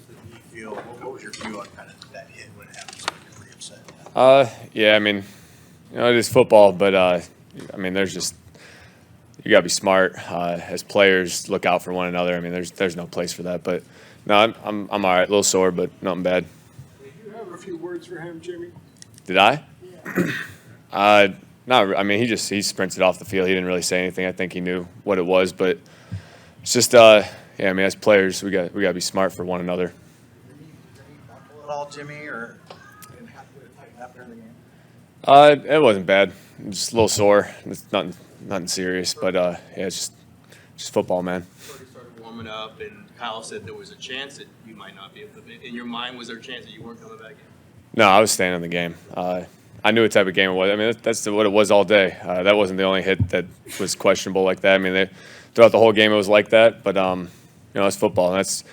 does the knee feel? What was your view on kind of that hit when it happened? So you're pretty upset. Yeah, I mean, it is football, but I mean, there's just you gotta be smart as players. Look out for one another. I mean, there's no place for that. But no, I'm all right. A little sore, but nothing bad. Did you have a few words for him, Jimmy? Did I? Yeah. No. I mean, he sprinted off the field. He didn't really say anything. I think he knew what it was, but it's just yeah. I mean, as players, we got to be smart for one another. Did he buckle at all, Jimmy, or didn't have to tighten up during the game? It wasn't bad. Just a little sore. It's nothing serious, but yeah, it's just football, man. Started warming up, and Kyle said there was a chance that you might not be able to. In your mind, was there a chance that you weren't coming back in? No, I was staying in the game. I knew what type of game it was. I mean, that's what it was all day. That wasn't the only hit that was questionable like that. I mean, throughout the whole game it was like that. But it's football. It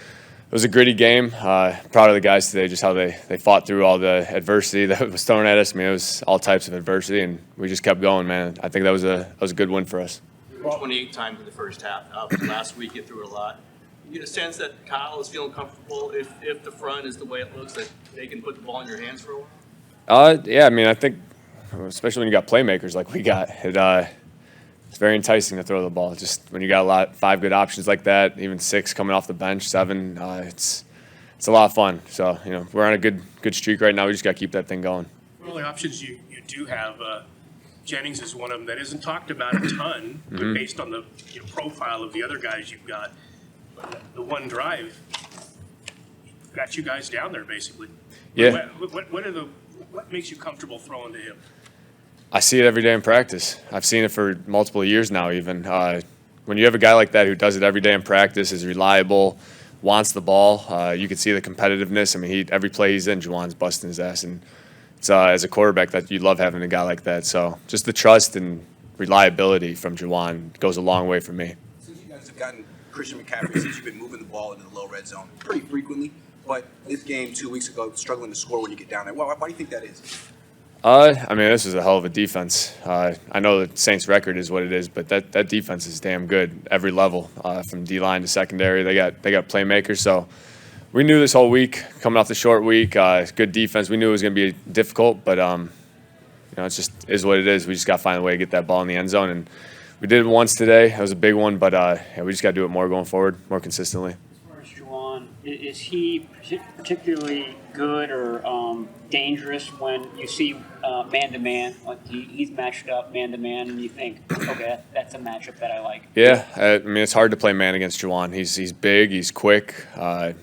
was a gritty game. Proud of the guys today, just how they fought through all the adversity that was thrown at us. I mean, it was all types of adversity, and we just kept going, man. I think that was a good win for us. 28 times in the first half. Last week you threw it a lot. You get a sense that Kyle is feeling comfortable if the front is the way it looks, that they can put the ball in your hands for a while? Yeah, I mean, I think, especially when you got playmakers like we got, it's very enticing to throw the ball. Just when you got 5 good options like that, even 6 coming off the bench, 7, it's a lot of fun. So, we're on a good streak right now. We just got to keep that thing going. One of the options you do have, Jennings is one of them that isn't talked about a ton, but based on the profile of the other guys you've got. The one drive got you guys down there, basically. Yeah. What makes you comfortable throwing to him? I see it every day in practice. I've seen it for multiple years now even. When you have a guy like that who does it every day in practice, is reliable, wants the ball, you can see the competitiveness. I mean, every play he's in, Jauan's busting his ass. And it's, as a quarterback, that you love having a guy like that. So just the trust and reliability from Jauan goes a long way for me. Since you guys have gotten Christian McCaffrey, since you've been moving the ball into the low red zone pretty frequently, but this game 2 weeks ago, struggling to score when you get down there. Why do you think that is? I mean, this is a hell of a defense. I know the Saints' record is what it is, but that defense is damn good every level, from D-line to secondary. They got playmakers, so we knew this whole week, coming off the short week, good defense. We knew it was going to be difficult, but it just is what it is. We just got to find a way to get that ball in the end zone, and we did it once today. That was a big one, but we just got to do it more going forward, more consistently. As far as Jauan, is he particularly good or dangerous when you see man-to-man? Like he's matched up man-to-man, and you think, okay, that's a matchup that I like. Yeah, I mean, it's hard to play man against Jauan. He's big, he's quick,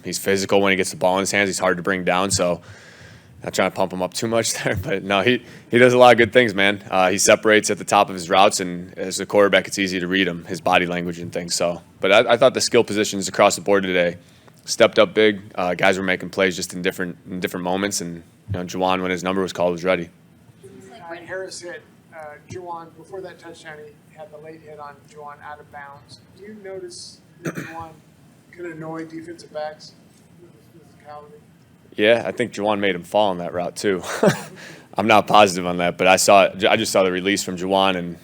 he's physical when he gets the ball in his hands. He's hard to bring down, so not trying to pump him up too much there, but no, he does a lot of good things, man. He separates at the top of his routes, and as a quarterback, it's easy to read him, his body language and things. So, but I thought the skill positions across the board today stepped up big. Guys were making plays just in different moments, and Jauan, when his number was called, was ready. Harris hit Jauan before that touchdown. He had the late hit on Jauan out of bounds. Do you notice that Jauan can annoy defensive backs with his physicality? Yeah, I think Jauan made him fall on that route too. I'm not positive on that, but I just saw the release from Jauan, and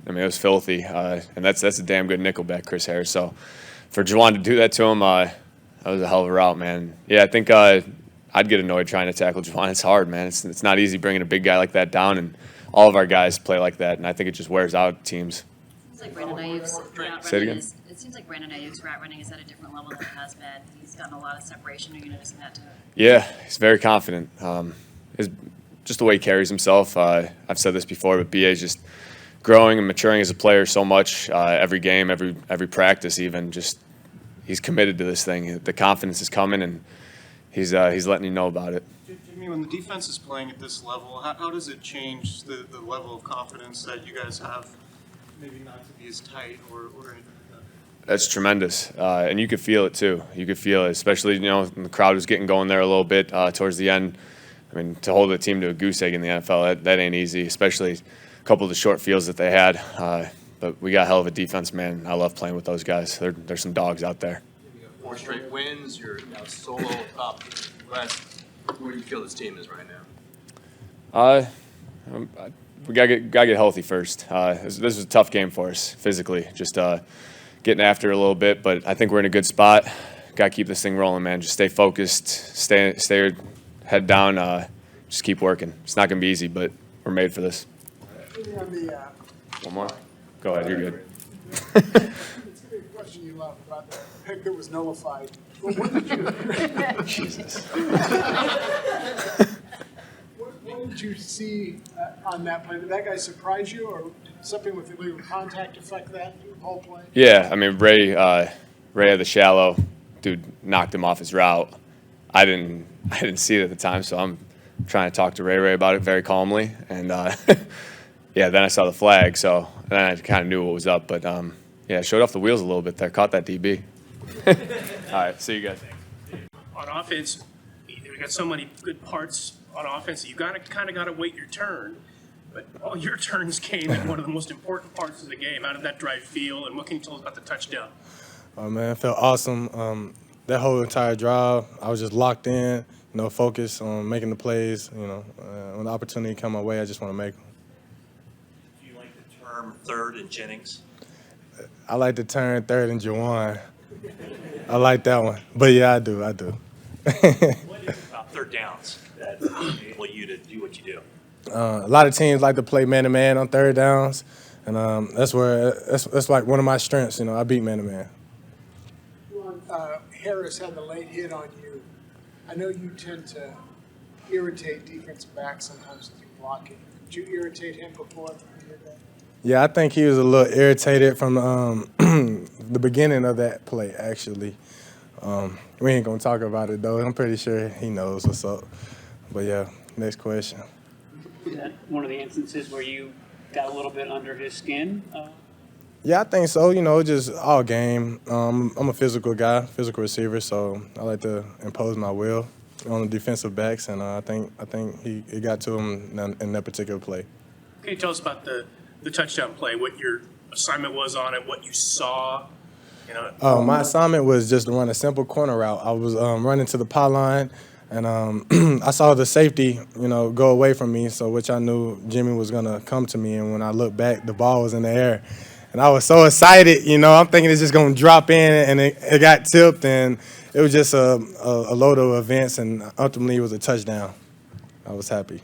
I mean, it was filthy. And that's a damn good nickelback, Chris Harris. So for Jauan to do that to him, that was a hell of a route, man. Yeah, I think I'd get annoyed trying to tackle Jauan. It's hard, man. It's not easy bringing a big guy like that down, and all of our guys play like that, and I think it just wears out teams. It's like Brandon Ayuk's route Say it again? It seems like Brandon Ayuk's route running is at a different level than it has been. He's gotten a lot of separation. Are you noticing that too? Yeah, he's very confident. Just the way he carries himself. I've said this before, but BA's just growing and maturing as a player so much. Every game, every practice, even just he's committed to this thing. The confidence is coming, and he's letting you know about it. Jimmy, when the defense is playing at this level, how does it change the level of confidence that you guys have? Maybe not to be as tight or anything like that. That's tremendous, and you could feel it too. You could feel it, especially when the crowd was getting going there a little bit towards the end. I mean, to hold a team to a goose egg in the NFL, that ain't easy, especially a couple of the short fields that they had. But we got a hell of a defense, man. I love playing with those guys. There's some dogs out there. You got 4 straight wins. You're now solo top West. Where do you feel this team is right now? We gotta get healthy first. This was a tough game for us physically, just getting after it a little bit. But I think we're in a good spot. to keep this thing rolling, man. Just stay focused, stay head down, just keep working. It's not going to be easy, but we're made for this. On the, One more? Go ahead, you're good. it's gonna be a question you love about the pick that was nullified. Well, what did you? Jesus. What did you see on that play? Did that guy surprise you, or did something with illegal contact affect that whole play? Yeah, I mean, Ray had the shallow. Dude knocked him off his route. I didn't see it at the time, so I'm trying to talk to Ray about it very calmly. And, yeah, then I saw the flag, so then I kind of knew what was up. But, yeah, showed off the wheels a little bit there. Caught that DB. All right, see you guys. On offense, we got so many good parts on offense. You kind of got to wait your turn. But all your turns came in one of the most important parts of the game. How did that drive feel, and what can you tell us about the touchdown? Oh, man, it felt awesome. That whole entire drive, I was just locked in, focused on making the plays. When the opportunity come my way, I just want to make them. Do you like the term third and Jennings? I like to turn third and Jauan. I like that one. But, yeah, I do. What is it about third downs that enable you to do what you do? A lot of teams like to play man-to-man on third downs, and that's like one of my strengths. I beat man-to-man. Harris had the late hit on you. I know you tend to irritate defensive backs sometimes if you're blocking. Did you irritate him before you did that? Yeah, I think he was a little irritated from the beginning of that play, actually. We ain't going to talk about it, though. I'm pretty sure he knows what's up. But, yeah, next question. Is that one of the instances where you got a little bit under his skin? Yeah, I think so. Just all game. I'm a physical guy, physical receiver, so I like to impose my will on the defensive backs, and I think it got to him in that particular play. Can you tell us about the touchdown play, what your assignment was on it, what you saw? My assignment was just to run a simple corner route. I was running to the pylon, and I saw the safety, go away from me, so which I knew Jimmy was going to come to me, and when I looked back, the ball was in the air. And I was so excited, I'm thinking it's just going to drop in, and it got tipped, and it was just a load of events, and ultimately it was a touchdown. I was happy.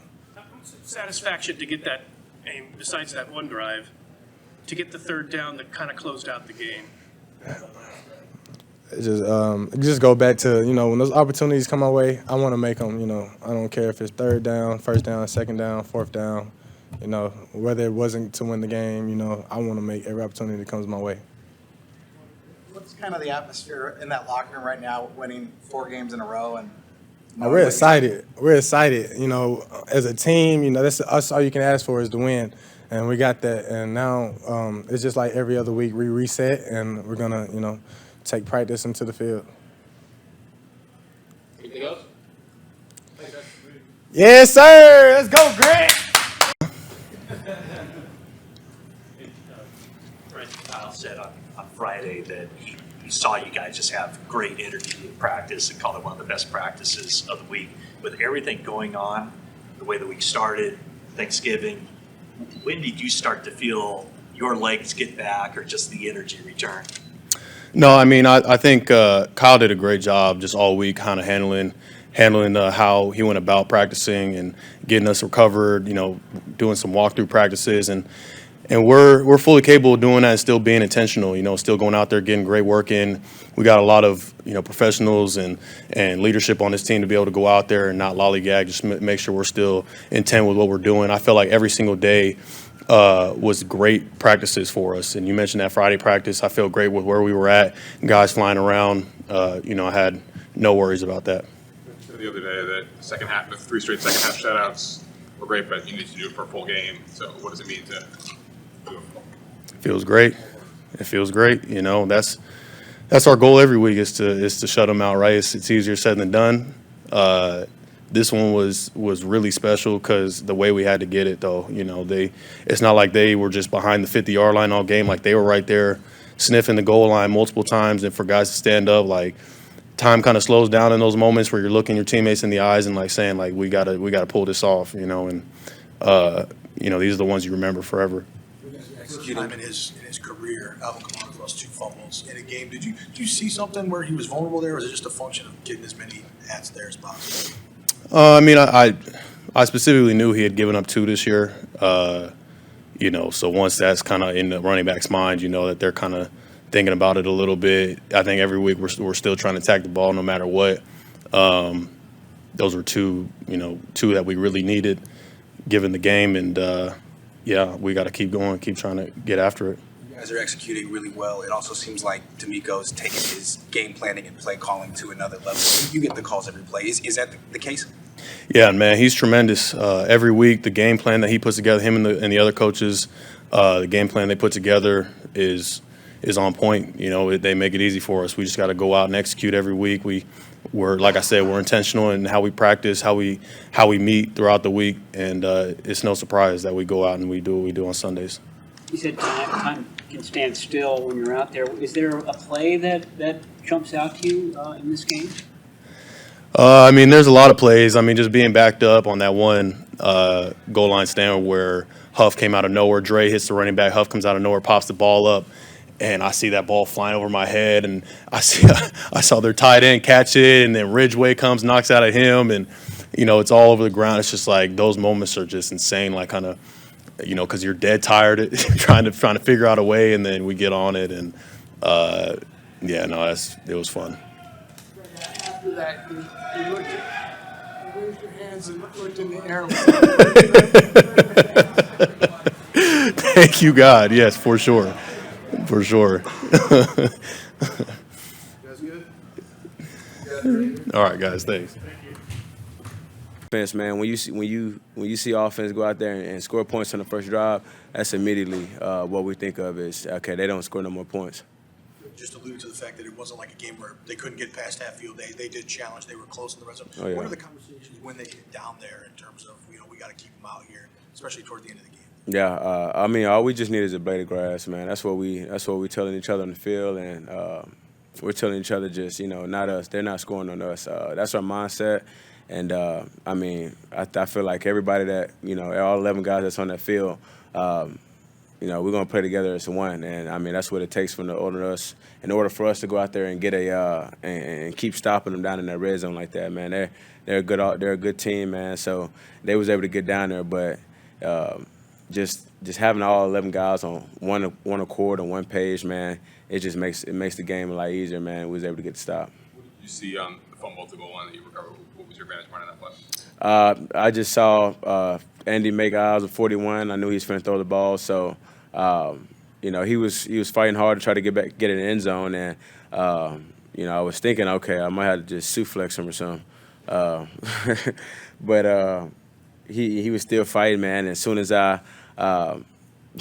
Satisfaction to get that, and besides that one drive, to get the third down that kind of closed out the game. It just go back to, when those opportunities come my way, I want to make them, I don't care if it's third down, first down, second down, fourth down. Whether it wasn't to win the game, I want to make every opportunity that comes my way. What's kind of the atmosphere in that locker room right now, winning 4 games in a row? And we're excited. We're excited. As a team, that's all you can ask for is to win. And we got that. And now it's just like every other week we reset, and we're going to, take practice into the field. Anything else? Yes, sir. Let's go, Grant. Kyle said on Friday that he saw you guys just have great energy in practice and called it one of the best practices of the week. With everything going on, the way the week started, Thanksgiving, when did you start to feel your legs get back or just the energy return? No, I mean, I think Kyle did a great job just all week kind of handling how he went about practicing and getting us recovered, doing some walkthrough practices. And we're fully capable of doing that and still being intentional, still going out there, getting great work in. We got a lot of, professionals and leadership on this team to be able to go out there and not lollygag, just make sure we're still intent with what we're doing. I feel like every single day was great practices for us. And you mentioned that Friday practice. I feel great with where we were at, guys flying around. I had no worries about that. The other day, that second half, the 3 straight second half shutouts were great, but you need to do it for a full game. So what does it mean to do it? It feels great. It feels great. That's our goal every week is to shut them out, right? It's easier said than done. This one was really special because the way we had to get it, though, it's not like they were just behind the 50-yard line all game. Like, they were right there sniffing the goal line multiple times, and for guys to stand up, like, time kind of slows down in those moments where you're looking your teammates in the eyes and like saying like we gotta pull this off, and these are the ones you remember forever. Executing in his career. career, Alvin Kamara lost 2 fumbles in a game. Did you see something where he was vulnerable there, or is it just a function of getting as many hats there as possible? I mean, I specifically knew he had given up 2 this year. So once that's kind of in the running back's mind, that they're kind of thinking about it a little bit. I think every week we're still trying to attack the ball no matter what. Those were 2 that we really needed given the game, and we got to keep going, keep trying to get after it. You guys are executing really well. It also seems like D'Amico's taking his game planning and play calling to another level. You get the calls every play. Is that the case? Yeah, man, he's tremendous. Every week, the game plan that he puts together, him and the other coaches, the game plan they put together is on point. They make it easy for us. We just got to go out and execute every week. We're like I said, we're intentional in how we practice, how we meet throughout the week, and it's no surprise that we go out and we do what we do on Sundays. You said time can stand still when you're out there. Is there a play that jumps out to you in this game? There's a lot of plays. Just being backed up on that one goal line stand where Huff came out of nowhere. Dre hits the running back. Huff comes out of nowhere, pops the ball up, and I see that ball flying over my head. And I saw their tight end catch it, and then Ridgeway comes, knocks out at him, and it's all over the ground. It's just like those moments are just insane. Like kind of, because you're dead tired trying to figure out a way, and then we get on it, and it was fun. After that, you raised your hands and looked in the air. Thank you, God. Yes, for sure. For sure. All right, guys. Thanks. Offense, man. When you see offense go out there and score points on the first drive, that's immediately what we think of is okay. They don't score no more points. Just alluded to the fact that it wasn't like a game where they couldn't get past half field. They did challenge. They were close in the red zone. Oh, yeah. What are the conversations when they get down there in terms of we got to keep them out here, especially toward the end of the game? Yeah, all we just need is a blade of grass, man. That's what we telling each other on the field, and we're telling each other just not us. They're not scoring on us. That's our mindset, and I feel like everybody that all 11 guys that's on that field, we're gonna play together as one, and that's what it takes in order for us to go out there and get and keep stopping them down in that red zone like that, man. They're a good team, man. So they was able to get down there, but. Just having all 11 guys on one accord on one page, man, it makes the game a lot easier, man. We was able to get the stop. What did you see on the fumble to goal line that you recovered? What was your vantage point on that play? I just saw Andy make eyes with 41. I knew he was going to throw the ball, so he was fighting hard to try to get in the end zone, and I was thinking, okay, I might have to just suplex him or something, but he was still fighting, man. And as soon as I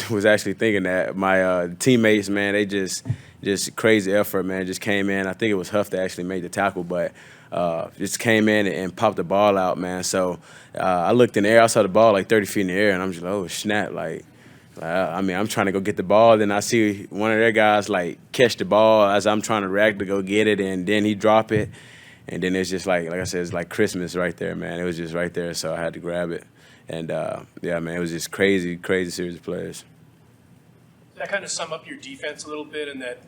was actually thinking that, my teammates, man, they just crazy effort, man, just came in. I think it was Huff that actually made the tackle, but just came in and popped the ball out, man. So I looked in the air, I saw the ball like 30 feet in the air, and I'm just like, oh, snap. I'm trying to go get the ball, then I see one of their guys, catch the ball as I'm trying to react to go get it, and then he drop it. And then it's just like I said, it's like Christmas right there, man. It was just right there, so I had to grab it. And, man, it was just crazy series of plays. Does that kind of sum up your defense a little bit in that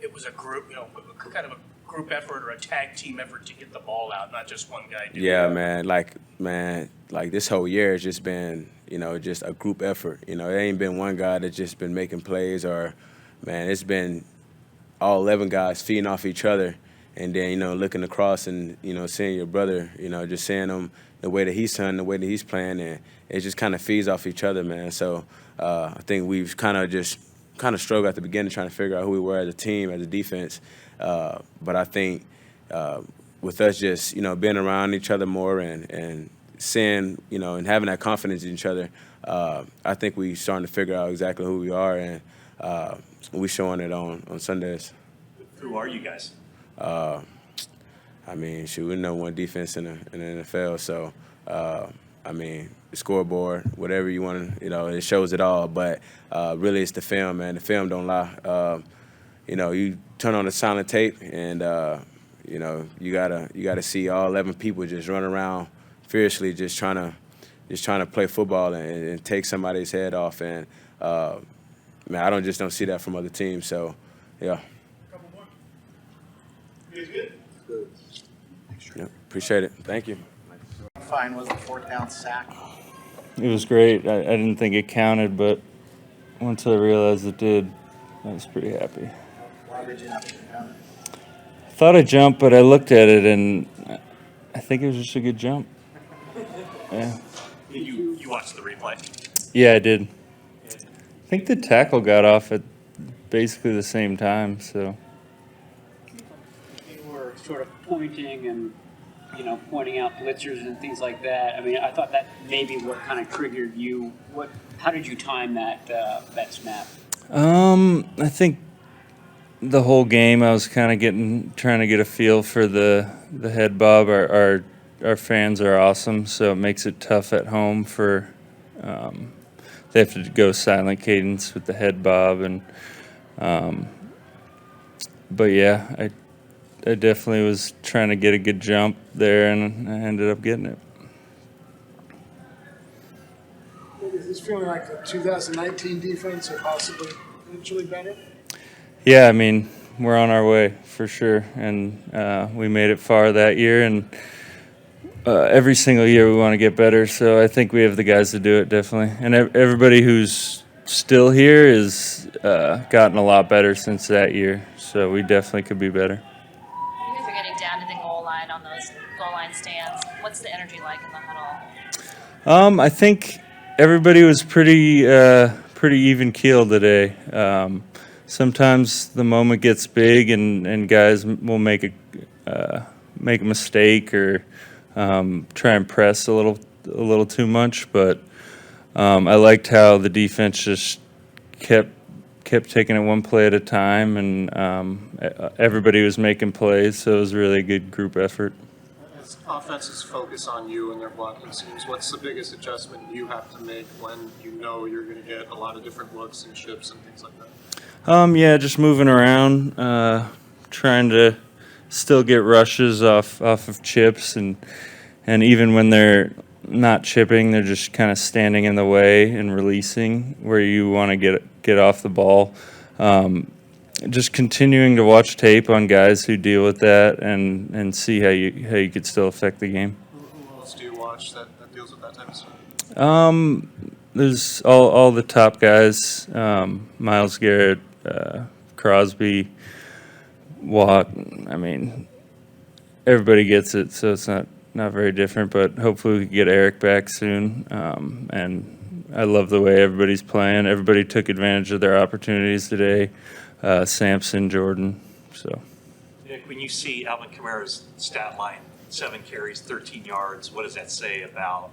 it was a group, kind of a group effort or a tag team effort to get the ball out, not just one guy doing Yeah, it? man, this whole year has just been, just a group effort. It ain't been one guy that's just been making plays or, man, it's been all 11 guys feeding off each other. And then, looking across and, seeing your brother, just seeing him the way that he's playing, the way that he's playing, and it just kind of feeds off each other, man. So I think we've kind of struggled at the beginning trying to figure out who we were as a team, as a defense. But I think with us just, being around each other more and seeing, and having that confidence in each other, I think we starting to figure out exactly who we are, and we showing it on Sundays. Who are you guys? We're number one defense in the NFL. So, the scoreboard, whatever you want to, it shows it all. But really, it's the film, man. The film don't lie. You turn on the silent tape, and you gotta see all 11 people just run around fiercely, just trying to play football and take somebody's head off. And man, I don't see that from other teams. So, yeah. Yeah, appreciate it. Thank you. Fine was the fourth down sack. It was great. I didn't think it counted, but once I realized it did, I was pretty happy. Why did you not count it? I thought I jumped, but I looked at it, and I think it was just a good jump. Yeah. You watched the replay. Yeah, I did. I think the tackle got off at basically the same time, so. You were sort of pointing and, pointing out blitzers and things like that. I mean, I thought that maybe what kind of triggered you. How did you time that snap? I think the whole game I was kind of trying to get a feel for the head bob. Our fans are awesome, so it makes it tough at home for. They have to go silent cadence with the head bob, and but yeah, I definitely was trying to get a good jump there, and I ended up getting it. Is this feeling like the 2019 defense or possibly eventually better? Yeah, I mean, we're on our way for sure, and we made it far that year, and every single year we want to get better, so I think we have the guys to do it, definitely. And everybody who's still here is gotten a lot better since that year, so we definitely could be better. You guys are getting down to the goal line on those goal line stands. What's the energy like in the huddle? I think everybody was pretty even keeled today. Sometimes the moment gets big and guys will make a mistake or try and press a little too much, but I liked how the defense just kept taking it one play at a time, and everybody was making plays, so it was really a good group effort. As offenses focus on you and their blocking schemes, what's the biggest adjustment you have to make when you know you're going to get a lot of different looks and chips and things like that? Yeah, just moving around, trying to still get rushes off of chips, and even when they're not chipping, they're just kind of standing in the way and releasing where you want to get off the ball. Just continuing to watch tape on guys who deal with that and see how you could still affect the game. Who else do you watch that deals with that type of stuff? There's all the top guys, Myles Garrett, Crosby, Watt. I mean, everybody gets it, so it's not very different, but hopefully we can get Eric back soon. And I love the way everybody's playing. Everybody took advantage of their opportunities today. Sampson, Jordan, so. Nick, when you see Alvin Kamara's stat line, 7 carries, 13 yards, what does that say about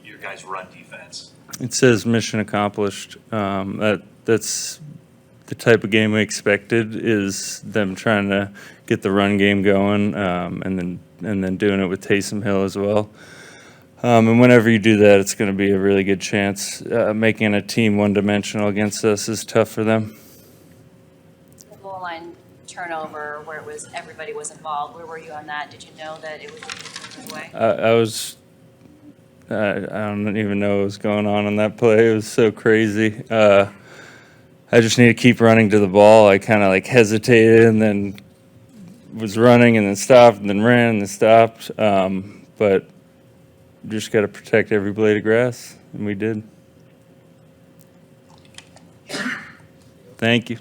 your guys' run defense? It says mission accomplished. That's the type of game we expected, is them trying to get the run game going, and then doing it with Taysom Hill as well. And whenever you do that, it's going to be a really good chance. Making a team one-dimensional against us is tough for them. The goal line turnover where everybody was involved, where were you on that? Did you know that it was the way? I don't even know what was going on in that play. It was so crazy. I just need to keep running to the ball. I kind of hesitated and then was running and then stopped and then ran and then stopped. But just got to protect every blade of grass, and we did. Thank you.